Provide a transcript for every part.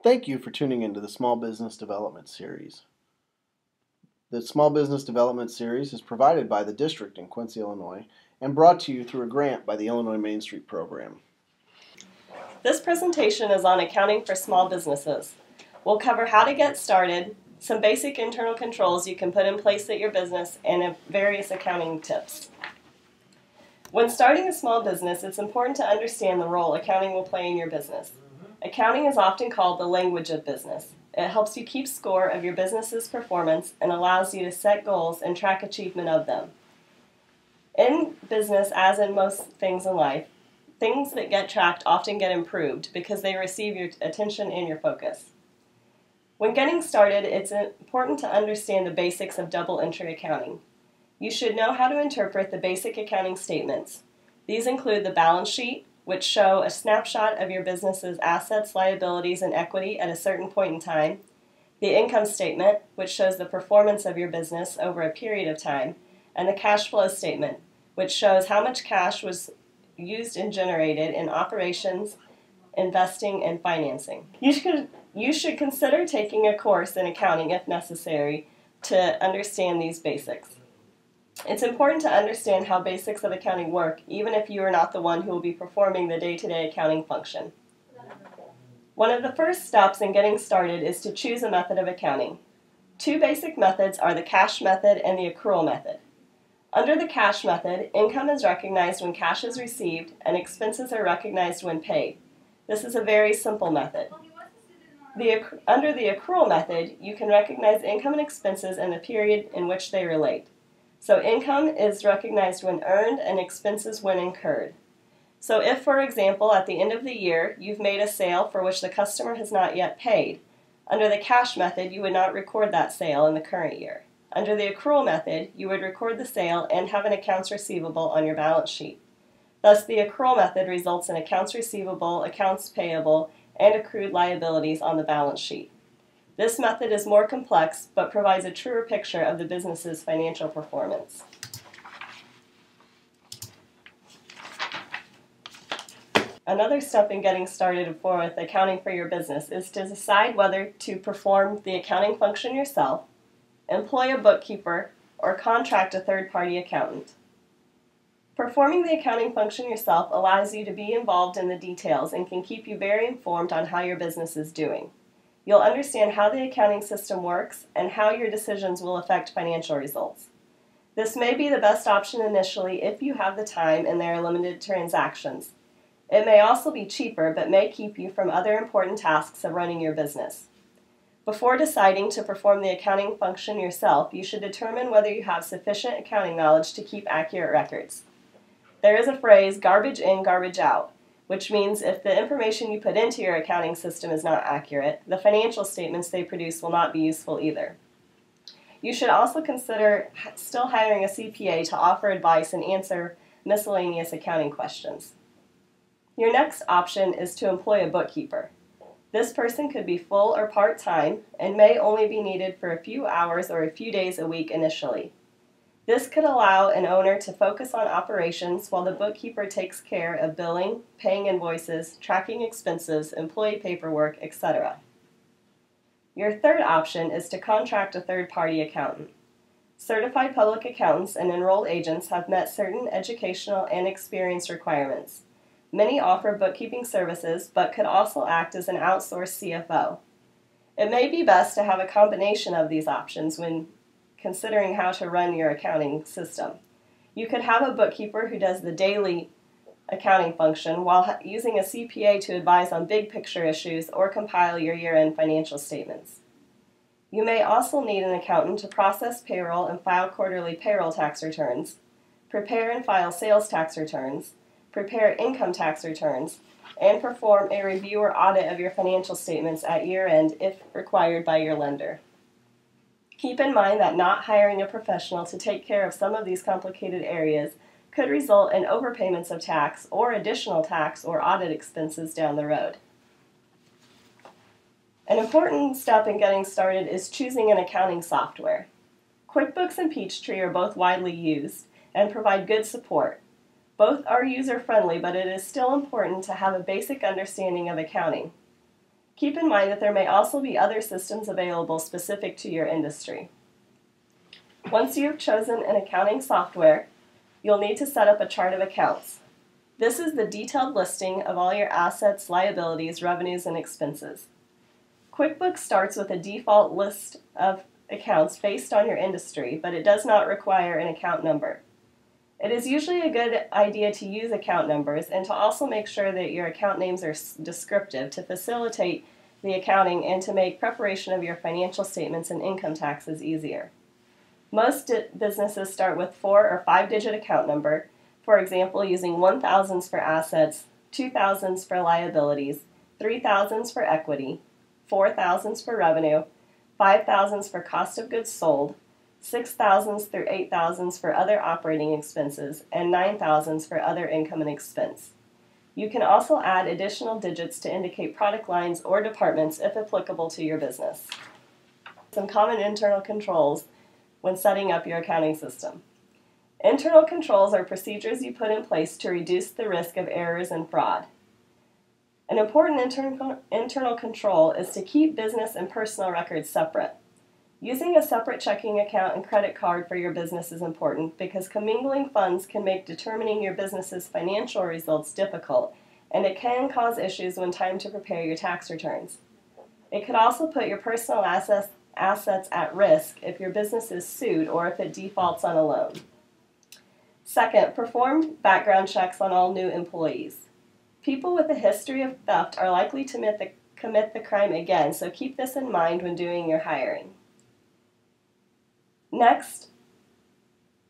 Thank you for tuning into the Small Business Development Series. The Small Business Development Series is provided by the District in Quincy, Illinois, and brought to you through a grant by the Illinois Main Street Program. This presentation is on accounting for small businesses. We'll cover how to get started, some basic internal controls you can put in place at your business, and various accounting tips. When starting a small business, it's important to understand the role accounting will play in your business. Accounting is often called the language of business. It helps you keep score of your business's performance and allows you to set goals and track achievement of them. In business, as in most things in life, things that get tracked often get improved because they receive your attention and your focus. When getting started, it's important to understand the basics of double entry accounting. You should know how to interpret the basic accounting statements. These include the balance sheet, which show a snapshot of your business's assets, liabilities, and equity at a certain point in time, the income statement, which shows the performance of your business over a period of time, and the cash flow statement, which shows how much cash was used and generated in operations, investing, and financing. You should consider taking a course in accounting if necessary to understand these basics. It's important to understand how basics of accounting work, even if you are not the one who will be performing the day-to-day accounting function. One of the first steps in getting started is to choose a method of accounting. Two basic methods are the cash method and the accrual method. Under the cash method, income is recognized when cash is received and expenses are recognized when paid. This is a very simple method. Under the accrual method, you can recognize income and expenses in the period in which they relate. So income is recognized when earned and expenses when incurred. So if, for example, at the end of the year, you've made a sale for which the customer has not yet paid, under the cash method, you would not record that sale in the current year. Under the accrual method, you would record the sale and have an accounts receivable on your balance sheet. Thus, the accrual method results in accounts receivable, accounts payable, and accrued liabilities on the balance sheet. This method is more complex, but provides a truer picture of the business's financial performance. Another step in getting started with accounting for your business is to decide whether to perform the accounting function yourself, employ a bookkeeper, or contract a third-party accountant. Performing the accounting function yourself allows you to be involved in the details and can keep you very informed on how your business is doing. You'll understand how the accounting system works and how your decisions will affect financial results. This may be the best option initially if you have the time and there are limited transactions. It may also be cheaper but may keep you from other important tasks of running your business. Before deciding to perform the accounting function yourself, you should determine whether you have sufficient accounting knowledge to keep accurate records. There is a phrase, garbage in, garbage out, which means if the information you put into your accounting system is not accurate, the financial statements they produce will not be useful either. You should also consider still hiring a CPA to offer advice and answer miscellaneous accounting questions. Your next option is to employ a bookkeeper. This person could be full or part-time and may only be needed for a few hours or a few days a week initially. This could allow an owner to focus on operations while the bookkeeper takes care of billing, paying invoices, tracking expenses, employee paperwork, etc. Your third option is to contract a third-party accountant. Certified public accountants and enrolled agents have met certain educational and experience requirements. Many offer bookkeeping services but could also act as an outsourced CFO. It may be best to have a combination of these options when considering how to run your accounting system. You could have a bookkeeper who does the daily accounting function while using a CPA to advise on big picture issues or compile your year-end financial statements. You may also need an accountant to process payroll and file quarterly payroll tax returns, prepare and file sales tax returns, prepare income tax returns, and perform a review or audit of your financial statements at year-end if required by your lender. Keep in mind that not hiring a professional to take care of some of these complicated areas could result in overpayments of tax or additional tax or audit expenses down the road. An important step in getting started is choosing an accounting software. QuickBooks and Peachtree are both widely used and provide good support. Both are user-friendly, but it is still important to have a basic understanding of accounting. Keep in mind that there may also be other systems available specific to your industry. Once you have chosen an accounting software, you'll need to set up a chart of accounts. This is the detailed listing of all your assets, liabilities, revenues, and expenses. QuickBooks starts with a default list of accounts based on your industry, but it does not require an account number. It is usually a good idea to use account numbers and to also make sure that your account names are descriptive to facilitate the accounting and to make preparation of your financial statements and income taxes easier. Most businesses start with 4 or 5-digit account number, for example, using 1,000s for assets, 2,000s for liabilities, 3,000s for equity, 4,000s for revenue, 5,000s for cost of goods sold, 6,000s through 8,000s for other operating expenses, and 9,000s for other income and expense. You can also add additional digits to indicate product lines or departments if applicable to your business. Some common internal controls when setting up your accounting system. Internal controls are procedures you put in place to reduce the risk of errors and fraud. An important internal control is to keep business and personal records separate. Using a separate checking account and credit card for your business is important because commingling funds can make determining your business's financial results difficult, and it can cause issues when time to prepare your tax returns. It could also put your personal assets at risk if your business is sued or if it defaults on a loan. Second, perform background checks on all new employees. People with a history of theft are likely to commit the crime again, so keep this in mind when doing your hiring. Next,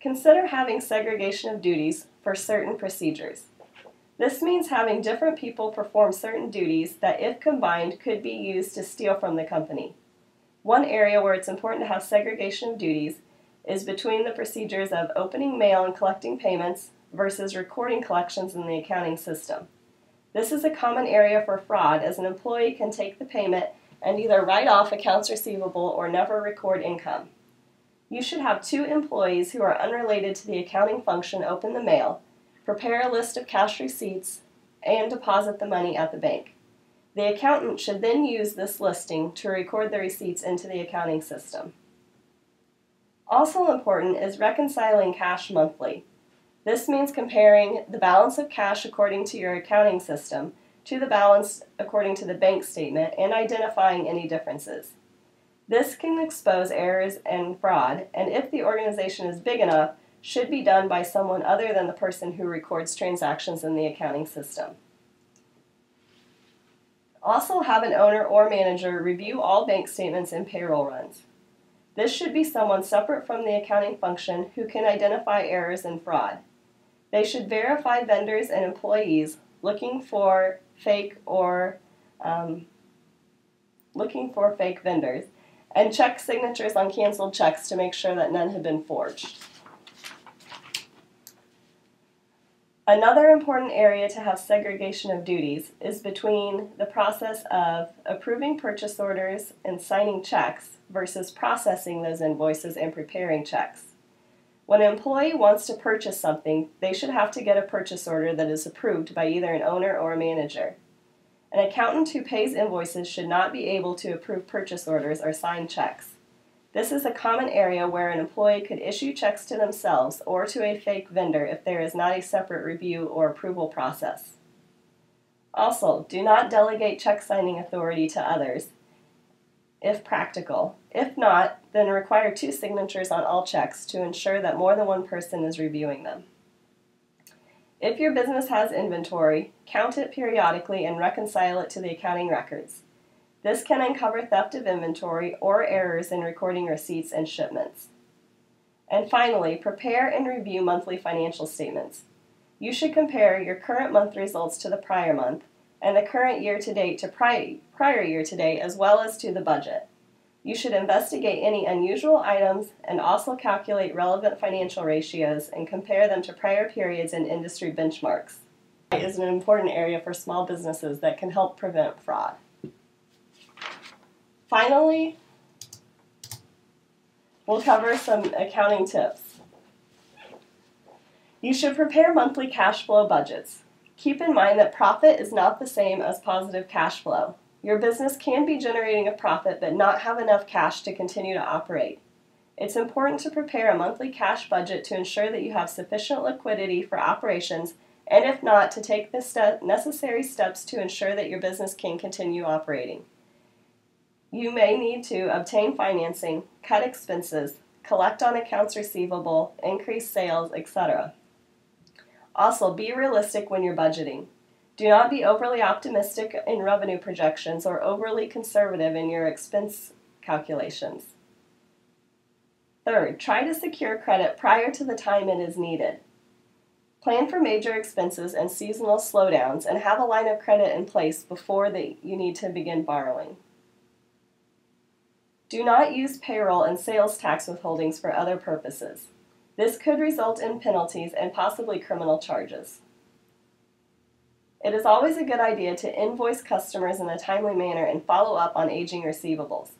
consider having segregation of duties for certain procedures. This means having different people perform certain duties that, if combined, could be used to steal from the company. One area where it's important to have segregation of duties is between the procedures of opening mail and collecting payments versus recording collections in the accounting system. This is a common area for fraud, as an employee can take the payment and either write off accounts receivable or never record income. You should have 2 employees who are unrelated to the accounting function open the mail, prepare a list of cash receipts, and deposit the money at the bank. The accountant should then use this listing to record the receipts into the accounting system. Also important is reconciling cash monthly. This means comparing the balance of cash according to your accounting system to the balance according to the bank statement and identifying any differences. This can expose errors and fraud, and if the organization is big enough, should be done by someone other than the person who records transactions in the accounting system. Also have an owner or manager review all bank statements and payroll runs. This should be someone separate from the accounting function who can identify errors and fraud. They should verify vendors and employees looking for fake vendors, and check signatures on canceled checks to make sure that none have been forged. Another important area to have segregation of duties is between the process of approving purchase orders and signing checks versus processing those invoices and preparing checks. When an employee wants to purchase something, they should have to get a purchase order that is approved by either an owner or a manager. An accountant who pays invoices should not be able to approve purchase orders or sign checks. This is a common area where an employee could issue checks to themselves or to a fake vendor if there is not a separate review or approval process. Also, do not delegate check signing authority to others, if practical. If not, then require 2 signatures on all checks to ensure that more than one person is reviewing them. If your business has inventory, count it periodically and reconcile it to the accounting records. This can uncover theft of inventory or errors in recording receipts and shipments. And finally, prepare and review monthly financial statements. You should compare your current month results to the prior month and the current year-to-date to prior year-to-date, as well as to the budget. You should investigate any unusual items and also calculate relevant financial ratios and compare them to prior periods and industry benchmarks. It is an important area for small businesses that can help prevent fraud. Finally, we'll cover some accounting tips. You should prepare monthly cash flow budgets. Keep in mind that profit is not the same as positive cash flow. Your business can be generating a profit but not have enough cash to continue to operate. It's important to prepare a monthly cash budget to ensure that you have sufficient liquidity for operations, and if not, to take the necessary steps to ensure that your business can continue operating. You may need to obtain financing, cut expenses, collect on accounts receivable, increase sales, etc. Also, be realistic when you're budgeting. Do not be overly optimistic in revenue projections or overly conservative in your expense calculations. Third, try to secure credit prior to the time it is needed. Plan for major expenses and seasonal slowdowns and have a line of credit in place before you need to begin borrowing. Do not use payroll and sales tax withholdings for other purposes. This could result in penalties and possibly criminal charges. It is always a good idea to invoice customers in a timely manner and follow up on aging receivables.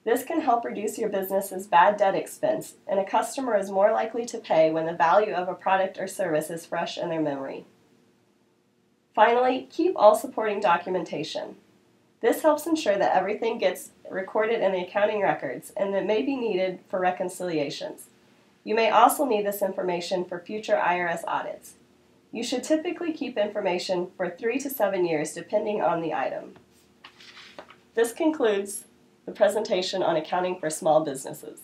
This can help reduce your business's bad debt expense, and a customer is more likely to pay when the value of a product or service is fresh in their memory. Finally, keep all supporting documentation. This helps ensure that everything gets recorded in the accounting records and that may be needed for reconciliations. You may also need this information for future IRS audits. You should typically keep information for 3 to 7 years depending on the item. This concludes the presentation on accounting for small businesses.